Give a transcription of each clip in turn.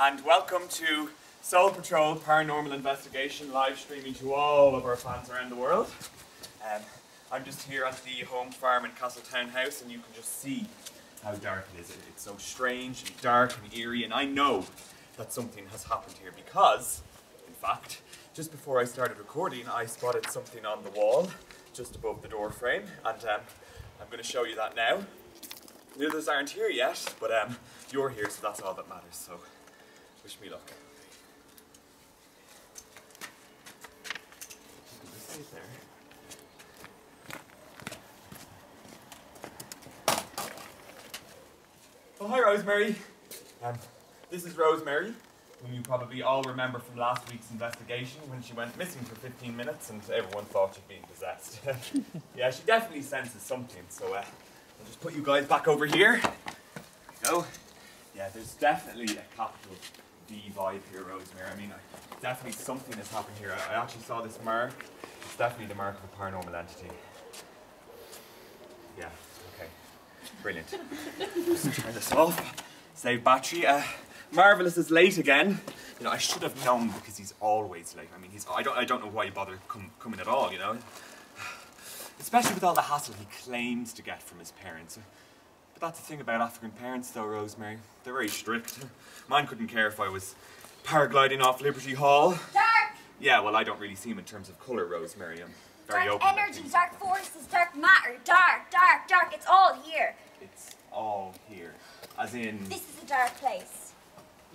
and welcome to Soul Patrol Paranormal Investigation, live streaming to all of our fans around the world. I'm just here at the home farm in Castletown House, and you can just see how dark it is. It's so strange and dark and eerie, and I know that something has happened here because, in fact, just before I started recording, I spotted something on the wall just above the door frame, and I'm going to show you that now. The others aren't here yet, but you're here, so that's all that matters, so wish me luck. Just stay there. Oh, hi Rosemary. This is Rosemary, whom you probably all remember from last week's investigation when she went missing for 15 minutes and everyone thought she'd been possessed. Yeah, she definitely senses something, so I'll just put you guys back over here. There we go. Yeah, there's definitely a capital D vibe here, Rosemary. I mean, definitely something has happened here. I actually saw this mark. It's definitely the mark of a paranormal entity. Yeah, okay. Brilliant. Just turn this off. Save battery. Marvellous is late again. You know, I should have known because he's always late. I mean, I don't know why he bothered coming at all, you know? Especially with all the hassle he claims to get from his parents. But that's the thing about African parents though, Rosemary. They're very strict. Mine couldn't care if I was paragliding off Liberty Hall. Dark! Yeah, well, I don't really see him in terms of colour, Rosemary. I'm very dark open. Energy, dark forces, dark matter, dark, dark, dark. It's all here. It's all here. As in... This is a dark place.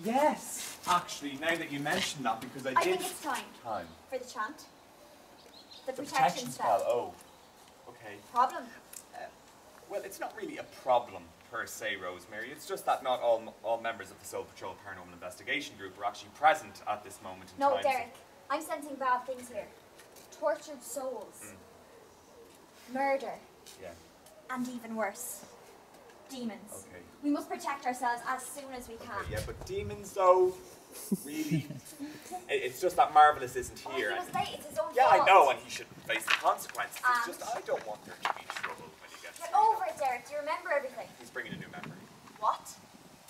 Yes! Actually, now that you mention that, because I did... think it's time. For the chant. The protection spell. Oh. Okay. Problem? Well, it's not really a problem per se, Rosemary. It's just that not all members of the Soul Patrol Paranormal Investigation Group are actually present at this moment in time. No, Derek. I'm sensing bad things here. Tortured souls. Murder. Yeah. And even worse. Demons. Okay. We must protect ourselves as soon as we can. Okay, yeah, but demons, though, really, it's just that Marvellous isn't here. He was late. It's his own yeah, fault. I know, and he should face the consequences. It's just I don't want there to be trouble when he gets Get over it, Derek. Do you remember everything? He's bringing a new member. What?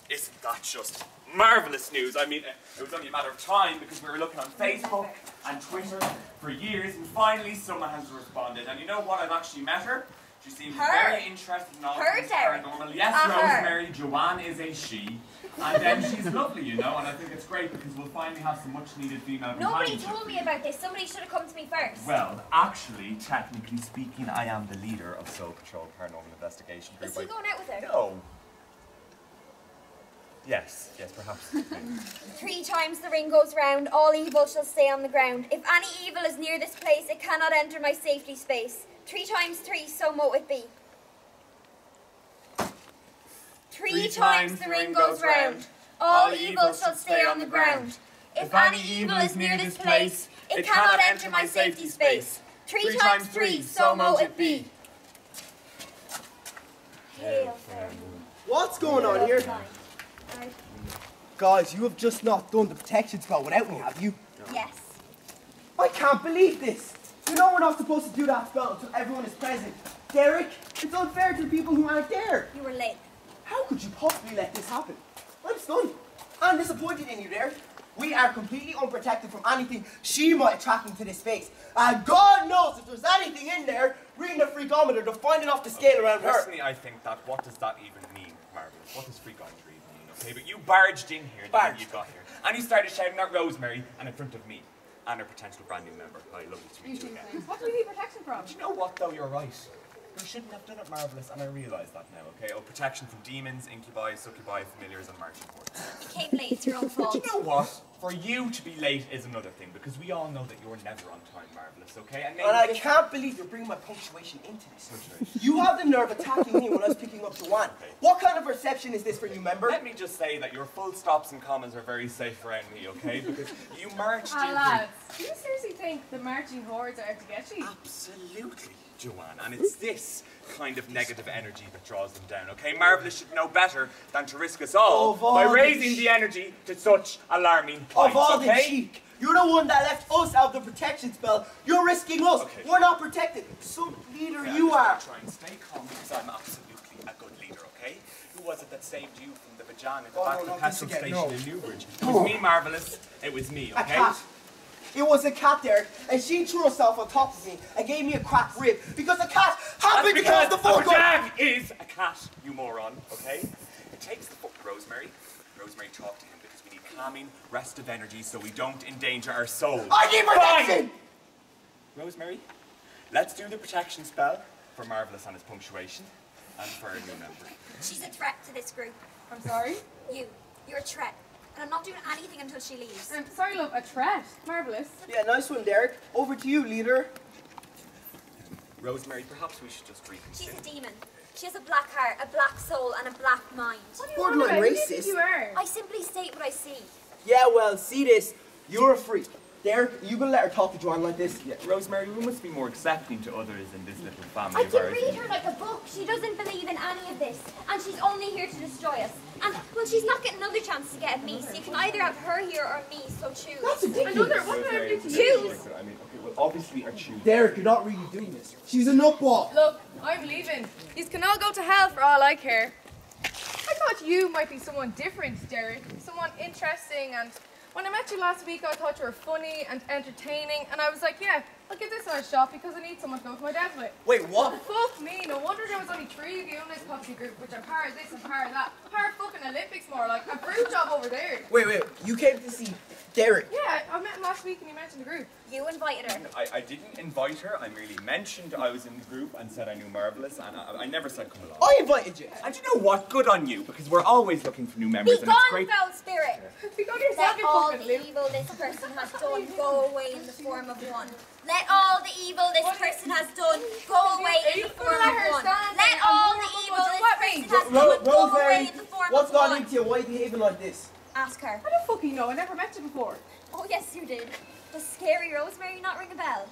Isn't that just marvellous news? I mean, it was only a matter of time because we were looking on Facebook and Twitter for years, and finally someone has responded. And you know what? I've actually met her. She seems very interested in all things paranormal. Yes, Rosemary, Joanne is a she. And she's lovely, you know, and I think it's great because we'll finally have some much needed female Nobody told me about this. Somebody should have come to me first. Well, actually, technically speaking, I am the leader of Soul Patrol Paranormal Investigation Group. Is he going out with her? No. Yes, perhaps. 3 times the ring goes round, all evil shall stay on the ground. If any evil is near this place, it cannot enter my safety space. 3 times 3, so mote it be. 3 times the ring goes round, all evil shall stay on the ground. If any evil is near this place, it cannot enter my safety space. 3 times 3, so mote it be. What's going on here? Guys, you have just not done the protection spell without me, have you? Yes. I can't believe this. You know we're not supposed to do that spell until everyone is present. Derek, it's unfair to the people who aren't there. You were late. How could you possibly let this happen? I'm stunned. I'm disappointed in you, Derek. We are completely unprotected from anything she might attract into this space. And God knows if there's anything in there, reading the freakometer to find it off the scale around her. Personally, I think that, what does that even mean, Marvellous? What does freakometer even mean, okay? But you barged in here and you got here. And you started shouting at Rosemary and in front of me. And a potential brand new member. Hi, lovely to meet you again. What do we need protection from? Do you know what though, you're right. You shouldn't have done it, Marvellous, and I realise that now, okay? Oh, protection from demons, incubi, succubi, familiars, and marching horses. You came late, it's your own fault. Do you know what? For you to be late is another thing, because we all know that you're never on time, Marvellous, okay? And I can't believe you're bringing my punctuation into this. You have the nerve attacking me when I was picking up Joanne. Okay. What kind of reception is this for you, member? Let me just say that your full stops and commas are very safe around me, okay? Because you marched in lads, do you seriously think the marching hordes are out to get you? Absolutely, Joanne, and it's this kind of negative energy that draws them down, okay? Marvellous should know better than to risk us all by raising the energy to such alarming heights, of all okay? the cheek! You're the one that left us out of the protection spell. You're risking us. Okay. We're not protected. Some leader you are. Try and stay calm because I'm absolutely a good leader, okay? Who was it that saved you from the vagina at the Oh, back no, of the not petrol this again, station no. in Newbridge? It was me, Marvellous. It was me, A okay? cat. It was a cat there, and she threw herself on top of me and gave me a cracked rib because the cat happened to cause the a fuck up. vagina is a cat, you moron, okay? It takes the fuck, Rosemary. Rosemary, talk to him because we need calming, restive energy so we don't endanger our souls. I need protection! Rosemary, let's do the protection spell for Marvellous on his punctuation and for our new member. She's a threat to this group. I'm sorry. You're a threat. And I'm not doing anything until she leaves. I'm sorry, love. A threat. Marvellous. Yeah, nice one, Derek. Over to you, leader. Rosemary, perhaps we should just She's reconsider. a demon. She has a black heart, a black soul, and a black mind. What do you want Borderline about? Who do you think racist. you are? I simply state what I see. Yeah, well, see this. You're a freak. Derek, you gonna let her talk to Joanne like this? Yeah, Rosemary, we must be more accepting to others in this little family I of can ours. read her like a book. She doesn't believe in any of this. And she's only here to destroy us. And, well, she's not getting another chance to get at me. So you can either have her here or me, so choose. That's ridiculous. Another. What did I do to Choose. you? I mean, okay, well, obviously I choose. Derek, you're not really doing this. She's a nutball. Look, I'm leaving. These can all go to hell for all I care. I thought you might be someone different, Derek. Someone interesting, and when I met you last week, I thought you were funny and entertaining, and I was like, yeah, I'll give this a shot because I need someone to go to my dad with. Wait, what? Fuck me, no wonder there was only 3 of you in this posse group, which are part of this and part of that. Part fucking Olympics more, like a fruit job over there. Wait, you came to see Derek. Yeah, I met him last week and he mentioned the group. You invited her. I didn't invite her, I merely mentioned I was in the group and said I knew Marvellous, and I never said come along. I invited you. And you know what? Good on you, because we're always looking for new members, Be and it's gone, great. foul spirit. We got yourself Let in all fucking the live. evil this person has done go away in the form of one. Let all the evil this person has done go away in the form of one. Let all the evil this person has done go away Rosemary, in the form what's of gone one. into you? Why are you behaving like this? Ask her. I don't fucking know, I never met you before. Oh yes, you did. Does scary Rosemary not ring a bell?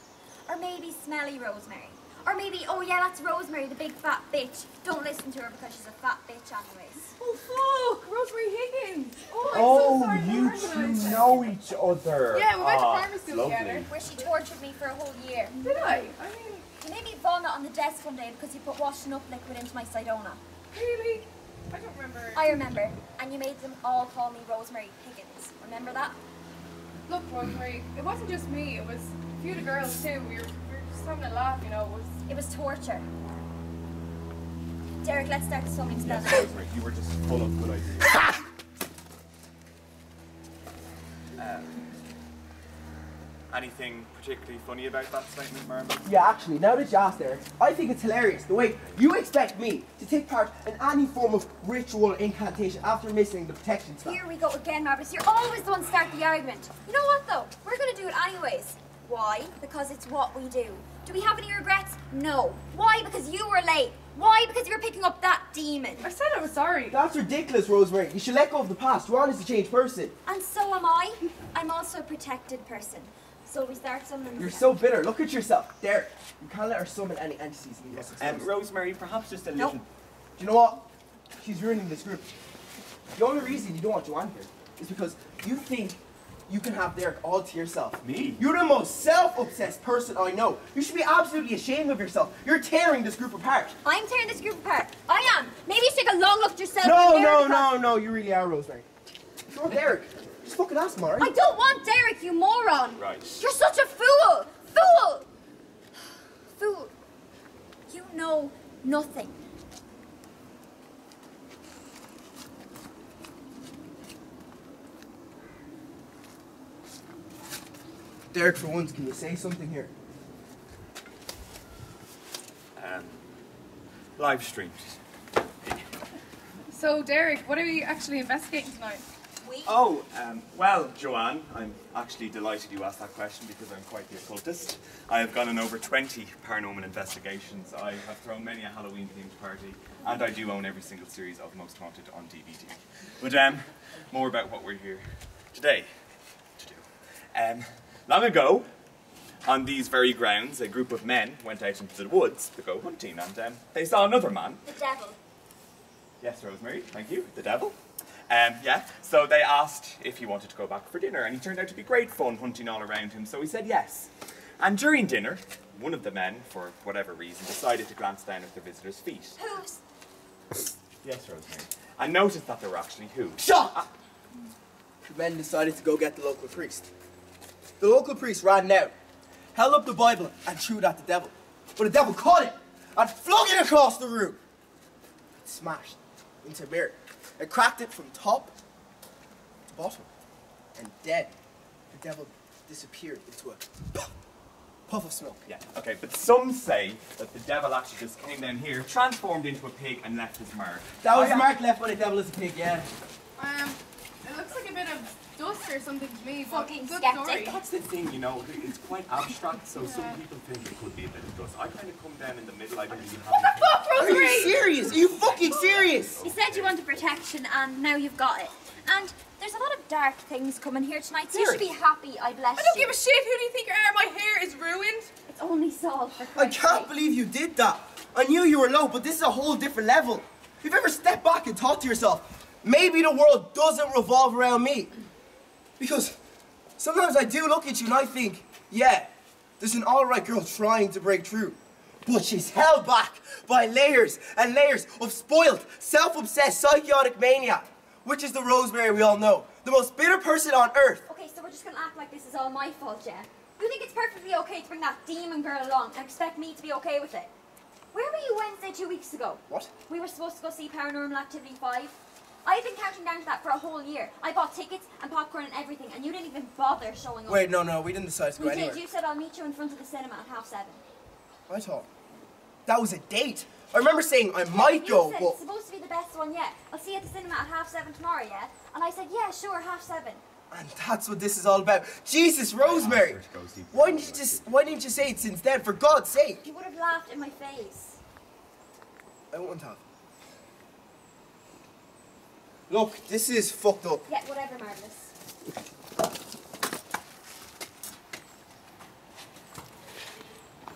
Or maybe smelly Rosemary? Or maybe, oh yeah, that's Rosemary, the big fat bitch. Don't listen to her because she's a fat bitch anyways. Oh fuck, Rosemary Higgins. Oh, I'm so sorry. I you didn't two recognise you. know each other. Yeah, we went to Ah, primary school lovely. together. Where she tortured me for a whole year. Did I? I mean, You made me vomit on the desk one day because you put washing up liquid into my Sidona. really? I don't remember. I remember. And you made them all call me Rosemary Higgins. Remember that? Look, Rosemary, it wasn't just me, it was a few of the girls too. We were just having a laugh, you know. It was torture. Derek, let's start the swimming spell Yes, now. Rosemary, you were just full of good ideas. Anything particularly funny about that statement, Marvellous? Yeah, actually, now that you asked, Derek, I think it's hilarious the way you expect me to take part in any form of ritual or incantation after missing the protection spell. Here we go again, Marvellous. You're always the one to start the argument. You know what, though? We're going to do it anyways. Why? Because it's what we do. Do we have any regrets? No. Why? Because you were late. Why? Because you were picking up that demon. I said I was sorry. That's ridiculous, Rosemary. You should let go of the past. Joanne is a changed person. And so am I. I'm also a protected person. So we start summoning. You're so bitter. Look at yourself. Derek, you can't let her summon any entities in this. Rosemary, perhaps just a Nope. little... Do you know what? She's ruining this group. The only reason you don't want Joanne here is because you think you can have Derek all to yourself. Me? You're the most self-obsessed person I know. You should be absolutely ashamed of yourself. You're tearing this group apart. I'm tearing this group apart. I am. Maybe you should take a long look at yourself. No, in the mirror no, because- no, no. You really are, Rosemary. Sure, Derek. Just fucking ask Mari. I don't want Derek, you moron. Right. You're such a fool. Fool. Fool. You know nothing. Derek, for once, can you say something here? Live streamed. So, Derek, what are we actually investigating tonight? We. Oh, well, Joanne, I'm actually delighted you asked that question because I'm quite the occultist. I have gone on over 20 paranormal investigations. I have thrown many a Halloween-themed party, and I do own every single series of Most Haunted on DVD. But more about what we're here today to do. Long ago, on these very grounds, a group of men went out into the woods to go hunting, and they saw another man. The devil. Yes, Rosemary, thank you. The devil. Yeah, so they asked if he wanted to go back for dinner, and he turned out to be great fun hunting all around him, so he said yes. And during dinner, one of the men, for whatever reason, decided to glance down at the visitor's feet. Who's? Yes, Rosemary. I noticed that there were actually who? Shut up! The men decided to go get the local priest. The local priest ran out, held up the Bible, and threw it at the devil. But the devil caught it and flung it across the room. It smashed into a mirror. It cracked it from top to bottom. And then the devil disappeared into a puff of smoke. Yeah, okay, but some say that the devil actually just came down here, transformed into a pig, and left his mark. That was the mark left by the devil as a pig, yeah. It looks like a bit of dust or something to me. Fucking Good skeptic. story. That's the thing, you know, it's quite abstract, so some people think it could be a bit of dust. I kind of come down in the middle, I don't really have anything. Fuck, Are you Rosemary! serious? Are you fucking serious? You said you wanted protection and now you've got it. And there's a lot of dark things coming here tonight, so you should be happy I blessed I don't you. give a shit. Who do you think you are? My hair is ruined. It's only Saul, for I Christ's can't sake. believe you did that. I knew you were low, but this is a whole different level. You've ever stepped back and thought to yourself, maybe the world doesn't revolve around me? Because sometimes I do look at you and I think, yeah, there's an alright girl trying to break through. But she's held back by layers and layers of spoiled, self-obsessed, psychotic maniac, which is the Rosemary we all know, the most bitter person on earth. Okay, so we're just gonna act like this is all my fault, yeah? You think it's perfectly okay to bring that demon girl along and expect me to be okay with it? Where were you Wednesday 2 weeks ago? What? We were supposed to go see Paranormal Activity 5. I've been counting down to that for a whole year. I bought tickets and popcorn and everything, and you didn't even bother showing up. Wait, no, we didn't decide to go We anywhere. did. You said I'll meet you in front of the cinema at 7:30. I thought that was a date. I remember saying I might go, You said but... it's supposed to be the best one yet. I'll see you at the cinema at 7:30 tomorrow, yeah? And I said, yeah, sure, 7:30. And that's what this is all about. Jesus, Rosemary! Why didn't you say it since then, for God's sake? You would have laughed in my face. I won't have. Look, this is fucked up. Yeah, whatever, Marvelous.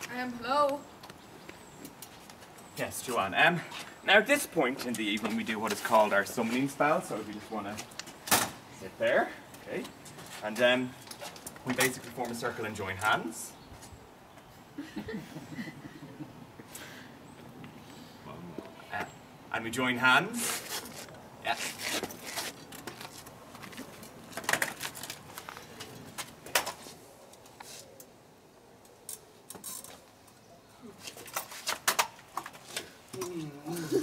Hello. Yes, Joanne. Now at this point in the evening we do what is called our summoning spell, so if you just want to sit there, okay, and we basically form a circle and join hands. And we join hands. Yeah.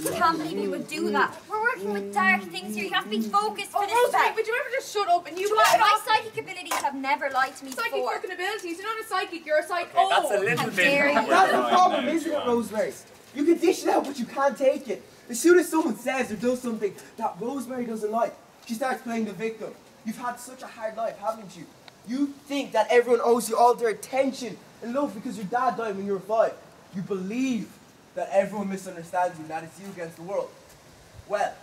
I can't believe you would do that. We're working with dark things here. You have to be focused for this Rosemary, spell. would you ever just shut up and you My psychic abilities have never lied to me psychic before. fucking abilities? You're not a psychic, you're a psychic. Okay, that's a little how bit. dare you. That's the problem, isn't it, Rosemary? You can dish it out, but you can't take it. As soon as someone says or does something that Rosemary doesn't like, she starts playing the victim. You've had such a hard life, haven't you? You think that everyone owes you all their attention and love because your dad died when you were 5. You believe that everyone misunderstands you and that it's you against the world. Well,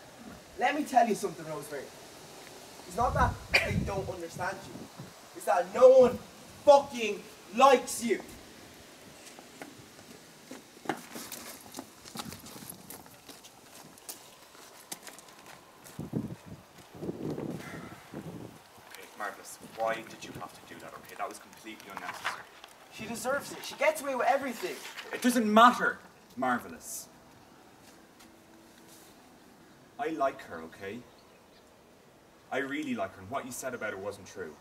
let me tell you something, Rosemary. It's not that they don't understand you. It's that no one fucking likes you. Okay, Marvelous, why did you have to do that? Okay, that was completely unnecessary. She deserves it. She gets away with everything. It doesn't matter, Marvelous. I like her, okay? I really like her, and what you said about her wasn't true.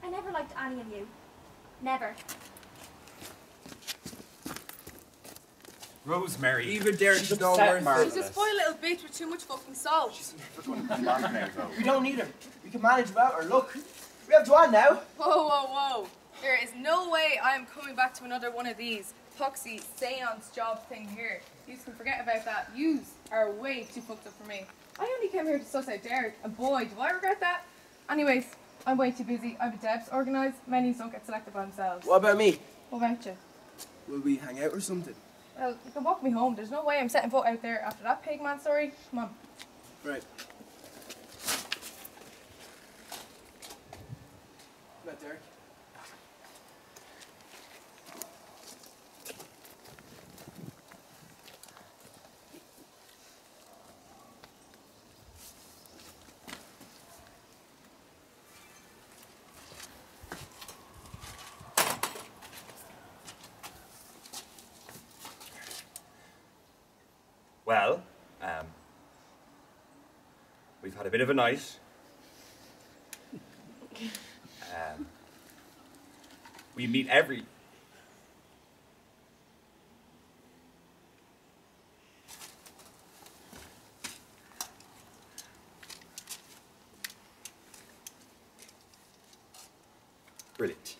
I never liked any of you. Never. Rosemary. Even Derek she's is not upset, worth it. Marvelous. She's a spoiled little bitch with too much fucking salt. She's never going to come back now, though. We don't need her. We can manage without her. Look, we have Joanne now. Whoa, whoa, whoa. There is no way I am coming back to another one of these poxy seance job thing here. You can forget about that. Yous are way too fucked up for me. I only came here to suss out Derek, and boy, do I regret that. Anyways, I'm way too busy. I have a devs organised. Menus don't get selected by themselves. What about me? What about you? Will we hang out or something? Well, you can walk me home. There's no way I'm setting foot out there after that pigman story. Come on. Right. What about Derek? Well, we've had a bit of a night. We meet every... Brilliant.